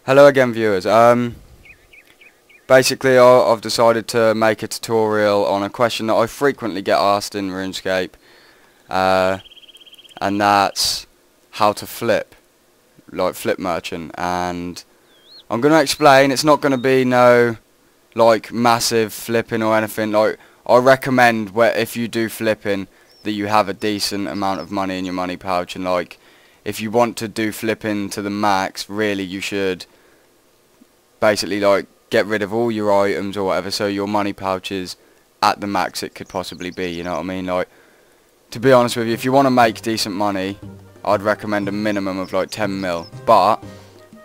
Hello again, viewers. Basically, I've decided to make a tutorial on a question that I frequently get asked in Runescape, and that's how to flip, like flip merchant. And I'm going to explain. It's not going to be no like massive flipping or anything. Like, I recommend if you do flipping that you have a decent amount of money in your money pouch, and like if you want to do flipping to the max, really you should basically like get rid of all your items or whatever, so your money pouch is at the max it could possibly be, you know what I mean? Like, to be honest with you, if you want to make decent money, I'd recommend a minimum of like 10 mil, but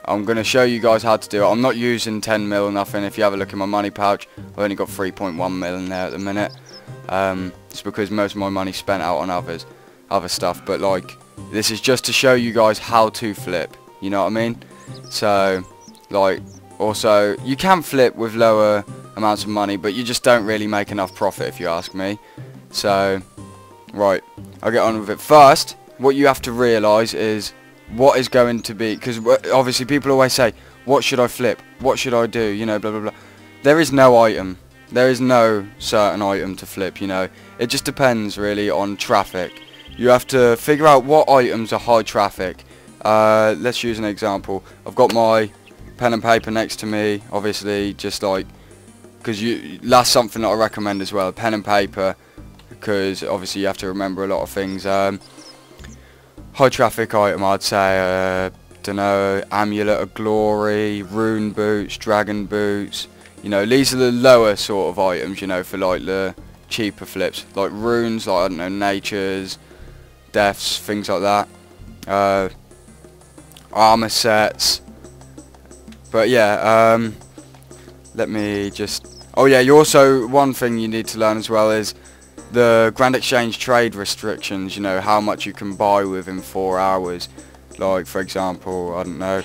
I'm going to show you guys how to do it. I'm not using 10 mil or nothing. If you have a look in my money pouch, I've only got 3.1 mil in there at the minute. It's because most of my money's spent out on other stuff, but like, this is just to show you guys how to flip, you know what I mean? So, like, also, you can flip with lower amounts of money, but you just don't really make enough profit if you ask me. So, right, I'll get on with it. First, what you have to realise is what is going to be, because obviously people always say, what should I flip? What should I do? You know, blah, blah, blah. There is no item. There is no certain item to flip, you know. It just depends, really, on traffic. You have to figure out what items are high traffic. Let's use an example. I've got my pen and paper next to me, obviously, just like, because that's something that I recommend as well, pen and paper, because obviously you have to remember a lot of things. High traffic item, I'd say, don't know, Amulet of Glory, Rune Boots, Dragon Boots, you know, these are the lower sort of items, you know, for like the cheaper flips, like runes, like, I don't know, natures, deaths, things like that, armor sets. But yeah, let me just, oh yeah, you also, one thing you need to learn as well is the Grand Exchange trade restrictions, you know, how much you can buy within 4 hours. Like, for example, I don't know,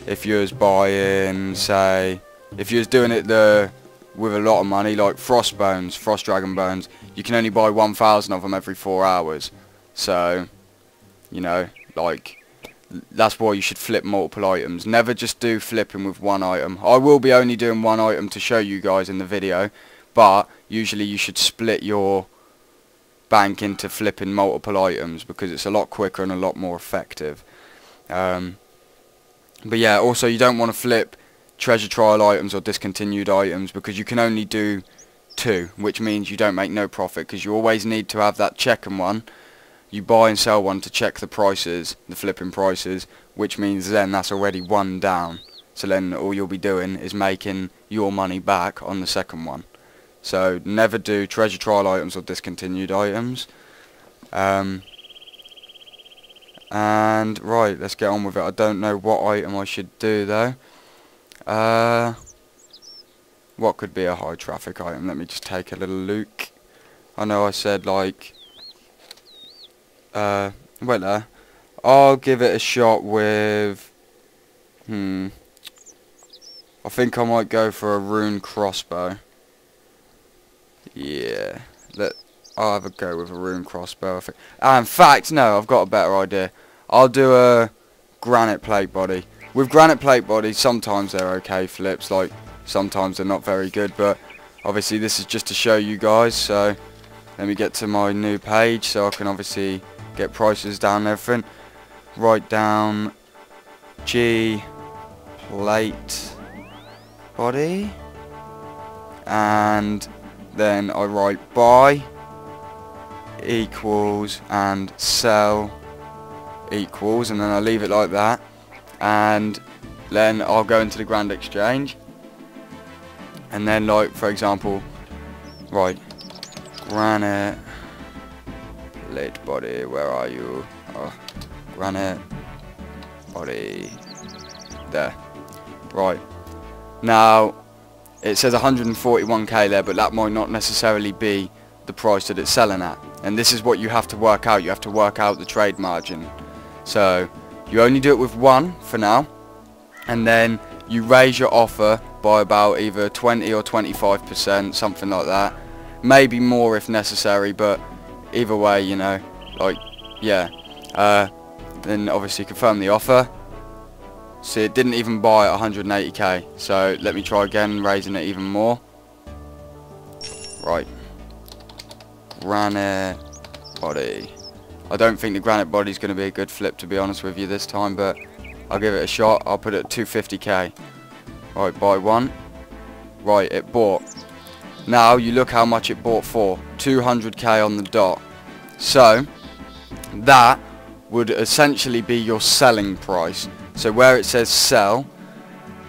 if you was buying, say, if you was doing it with a lot of money, like frost dragon bones, you can only buy 1,000 of them every 4 hours. So, you know, like, that's why you should flip multiple items. Never just do flipping with one item. I will be only doing one item to show you guys in the video, but usually you should split your bank into flipping multiple items because it's a lot quicker and a lot more effective. But yeah, also you don't want to flip treasure trial items or discontinued items because you can only do 2, which means you don't make no profit, because you always need to have that checking one. You buy and sell one to check the prices, the flipping prices, which means then that's already 1 down. So then all you'll be doing is making your money back on the second one. So never do treasure trial items or discontinued items. And right, let's get on with it. I don't know what item I should do though. What could be a high traffic item? Let me just take a little look. I know I said like, well, I'll give it a shot with, I think I might go for a rune crossbow. Yeah, I'll have a go with a rune crossbow, I think. In fact, no, I've got a better idea. I'll do a granite plate body. With granite plate bodies, sometimes they're okay flips, like, sometimes they're not very good, but obviously this is just to show you guys, so let me get to my new page so I can obviously get prices down and everything. Write down G plate body, and then I write buy equals and sell equals, and then I leave it like that, and then I'll go into the Grand Exchange, and then, like, for example, right, granite plate body, where are you? Oh, granite body, there. Right, now it says 141k there, but that might not necessarily be the price that it's selling at, and this is what you have to work out. You have to work out the trade margin. So you only do it with 1 for now, and then you raise your offer by about either 20 or 25%, something like that, maybe more if necessary, but either way, you know, like, yeah, then obviously confirm the offer, See, it didn't even buy at 180k. So let me try again, raising it even more. Right. Granite body. I don't think the granite body is going to be a good flip, to be honest with you, this time, but I'll give it a shot. I'll put it at 250k. Right, buy one. Right, it bought. Now you look how much it bought for. 200k on the dot. So that would essentially be your selling price. So where it says sell,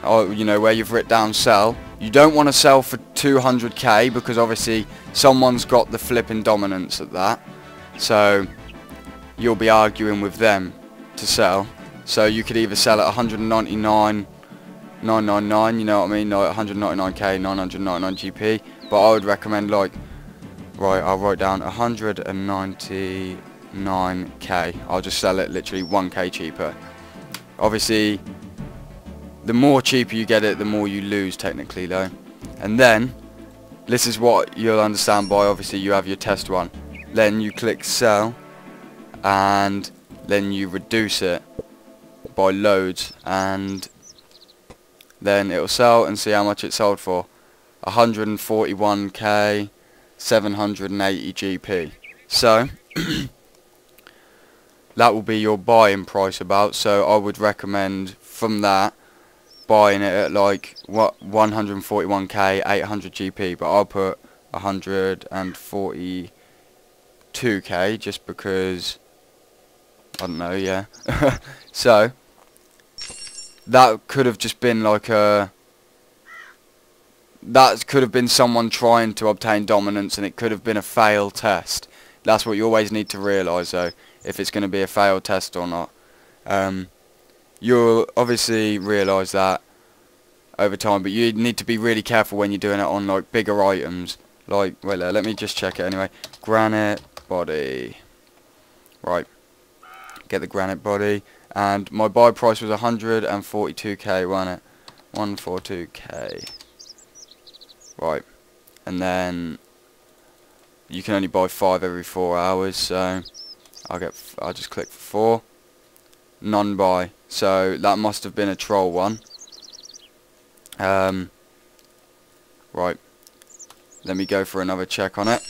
or you know, where you've written down sell, you don't want to sell for 200k because obviously someone's got the flipping dominance at that. So you'll be arguing with them to sell. So you could either sell at 199,999, you know what I mean, like 199k, 999 GP. But I would recommend, like, right, I'll write down 199k. I'll just sell it literally 1k cheaper. Obviously, the more cheaper you get it, the more you lose technically though. And then, this is what you'll understand by, obviously you have your test one. Then you click sell, and then you reduce it by loads, and then it'll sell, and see how much it sold for. 141k, 780 GP. So that will be your buying price about. So I would recommend from that buying it at like 141k, 800 GP, but I'll put 142k just because I don't know, yeah. So that could have just been like that could have been someone trying to obtain dominance, and it could have been a failed test. That's what you always need to realise though, if it's going to be a failed test or not. You'll obviously realise that over time, but you need to be really careful when you're doing it on like bigger items. Like, wait there, let me just check it anyway. Granite body. Right. Get the granite body. And my buy price was 142k, wasn't it? 142k. Right. And then you can only buy 5 every 4 hours, so I'll just click for 4. Non-buy. So that must have been a troll one. Right. Let me go for another check on it.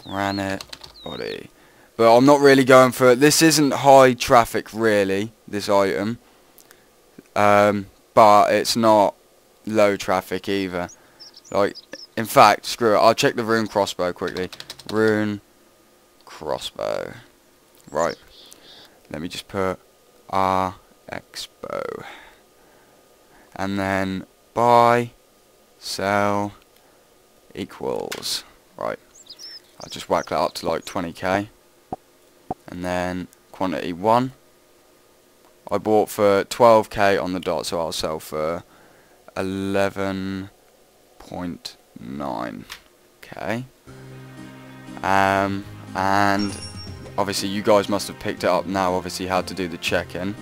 Granite body. But I'm not really going for it. This isn't high traffic really, this item. But it's not low traffic either. Like, in fact, screw it. I'll check the rune crossbow quickly. Rune crossbow. Right. Let me just put R Expo. And then buy, sell, equals. Right. I'll just whack that up to like 20k. And then quantity 1. I bought for 12k on the dot, so I'll sell for 11.9k. And obviously you guys must have picked it up now, obviously how to do the check-in,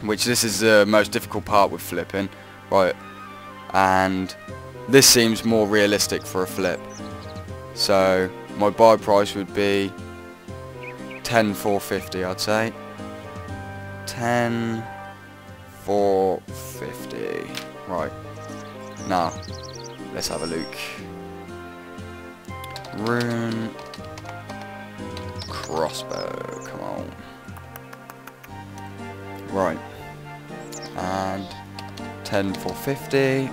which this is the most difficult part with flipping, right? And this seems more realistic for a flip. So my buy price would be 10,450, I'd say. 10,450. Right. Now, let's have a look. Rune crossbow. Come on. Right. And 10,450.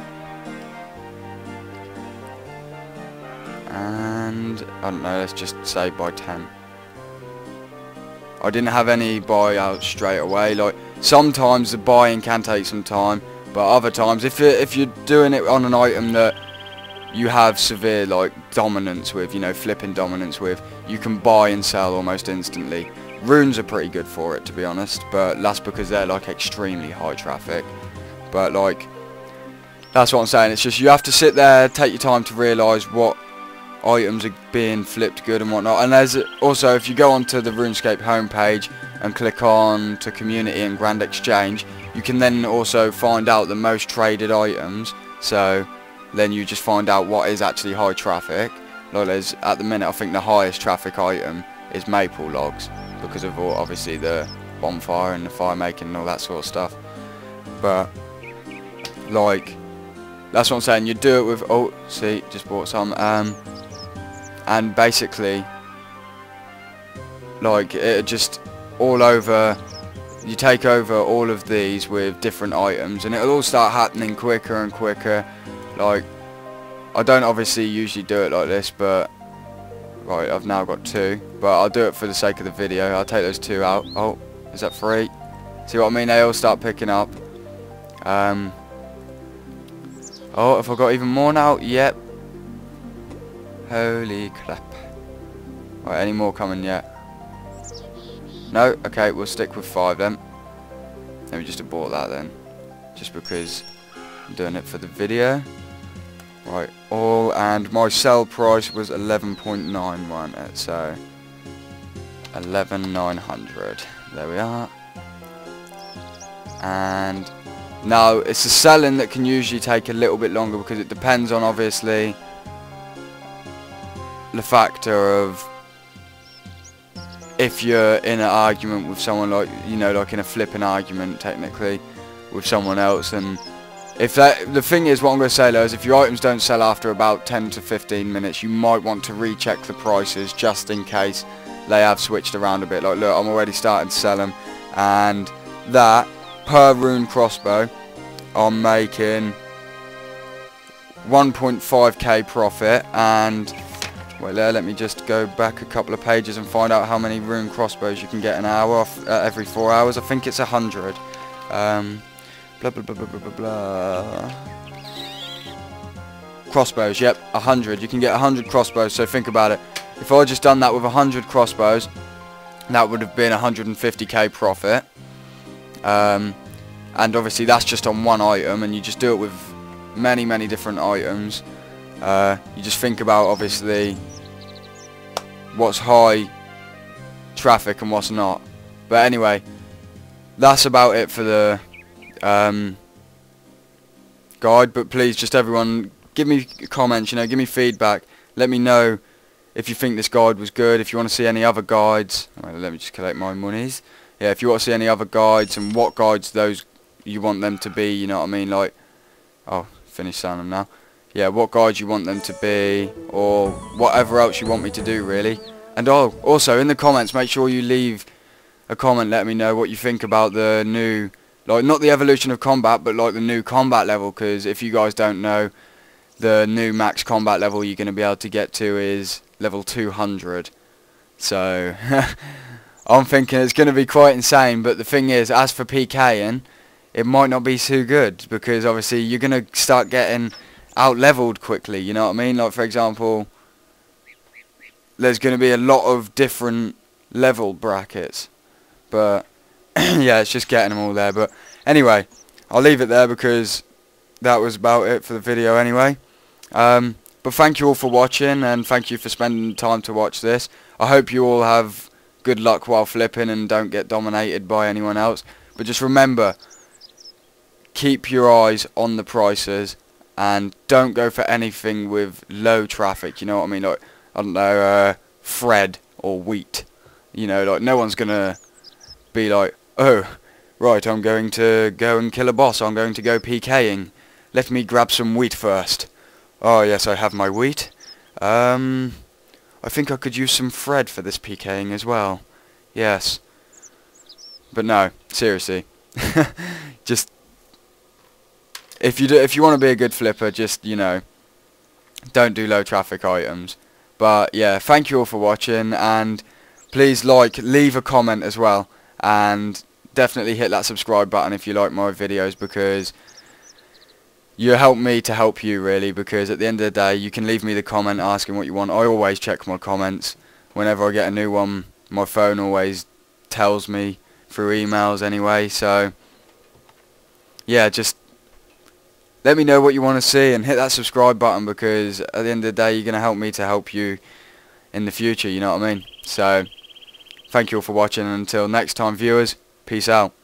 And I don't know. Let's just say buy 10. I didn't have any buy out straight away. Like, sometimes the buying can take some time, but other times, if you're doing it on an item that you have severe like dominance with, you know, flipping dominance with, you can buy and sell almost instantly. Runes are pretty good for it, to be honest, but that's because they're like extremely high traffic. But like, that's what I'm saying. It's just you have to sit there, take your time to realise what items are being flipped good and whatnot. And there's also, if you go onto the Runescape homepage and click on to community and grand exchange, you can then also find out the most traded items. So then you just find out what is actually high traffic. Like, there's, at the minute, I think the highest traffic item is maple logs because of all, obviously the bonfire and the fire making and all that sort of stuff. But like, that's what I'm saying. You do it with, oh, see, just bought some, and basically, like, it just all over. You take over all of these with different items, and it'll all start happening quicker and quicker. Like, I don't obviously usually do it like this, but right, I've now got 2, but I'll do it for the sake of the video. I'll take those 2 out. Oh, is that 3? See what I mean? They all start picking up. Oh, have I got even more now? Yep. Holy crap. Right, any more coming yet? No? Okay, we'll stick with 5 then. Let me just abort that then. Just because I'm doing it for the video. Right, all, and my sell price was 11.91, so 11,900. There we are. And now it's the selling that can usually take a little bit longer, because it depends on obviously the factor of if you're in an argument with someone, like, you know, like in a flipping argument technically with someone else. And if that, the thing is, what I'm going to say though is, if your items don't sell after about 10 to 15 minutes, you might want to recheck the prices just in case they have switched around a bit. Like, look, I'm already starting to sell them, and that per rune crossbow I'm making 1.5k profit. And wait there, let me just go back a couple of pages and find out how many rune crossbows you can get an hour every 4 hours. I think it's 100. Blah blah blah blah blah blah. Crossbows, yep, 100. You can get 100 crossbows. So think about it. If I just done that with 100 crossbows, that would have been 150k profit. And obviously that's just on one item, and you just do it with many different items. You just think about obviously what's high traffic and what's not. But anyway, that's about it for the guide. But please, just everyone, give me comments, you know, give me feedback. Let me know if you think this guide was good, if you want to see any other guides. Right, let me just collect my monies. Yeah, if you want to see any other guides, and what guides those you want them to be, you know what I mean, like, oh, finish selling them now. Yeah, what guides you want them to be, or whatever else you want me to do, really. And oh, also in the comments, make sure you leave a comment, let me know what you think about the new, like, not the evolution of combat, but like the new combat level, because if you guys don't know, the new max combat level you're going to be able to get to is level 200. So I'm thinking it's going to be quite insane. But the thing is, as for PKing, it might not be too good, because obviously you're going to start getting out leveled quickly, you know what I mean? Like, for example, there's going to be a lot of different level brackets, but yeah, it's just getting them all there. But anyway, I'll leave it there, because that was about it for the video anyway. But thank you all for watching, and thank you for spending time to watch this. I hope you all have good luck while flipping and don't get dominated by anyone else. But just remember, keep your eyes on the prices, and don't go for anything with low traffic, you know what I mean? Like, I don't know, Fred or wheat. You know, like, no one's gonna be like, oh, right, I'm going to go and kill a boss, I'm going to go PKing. Let me grab some wheat first. Oh, yes, I have my wheat. I think I could use some Fred for this PKing as well. Yes. But no, seriously. Just, if you want to be a good flipper, just, you know, don't do low traffic items. But yeah, thank you all for watching, and please leave a comment as well, and definitely hit that subscribe button if you like my videos, because you help me to help you, really. Because at the end of the day, you can leave me the comment asking what you want. I always check my comments whenever I get a new one. My phone always tells me through emails anyway. So yeah, just let me know what you want to see, and hit that subscribe button, because at the end of the day, you're going to help me to help you in the future, you know what I mean? So thank you all for watching, and until next time, viewers, peace out.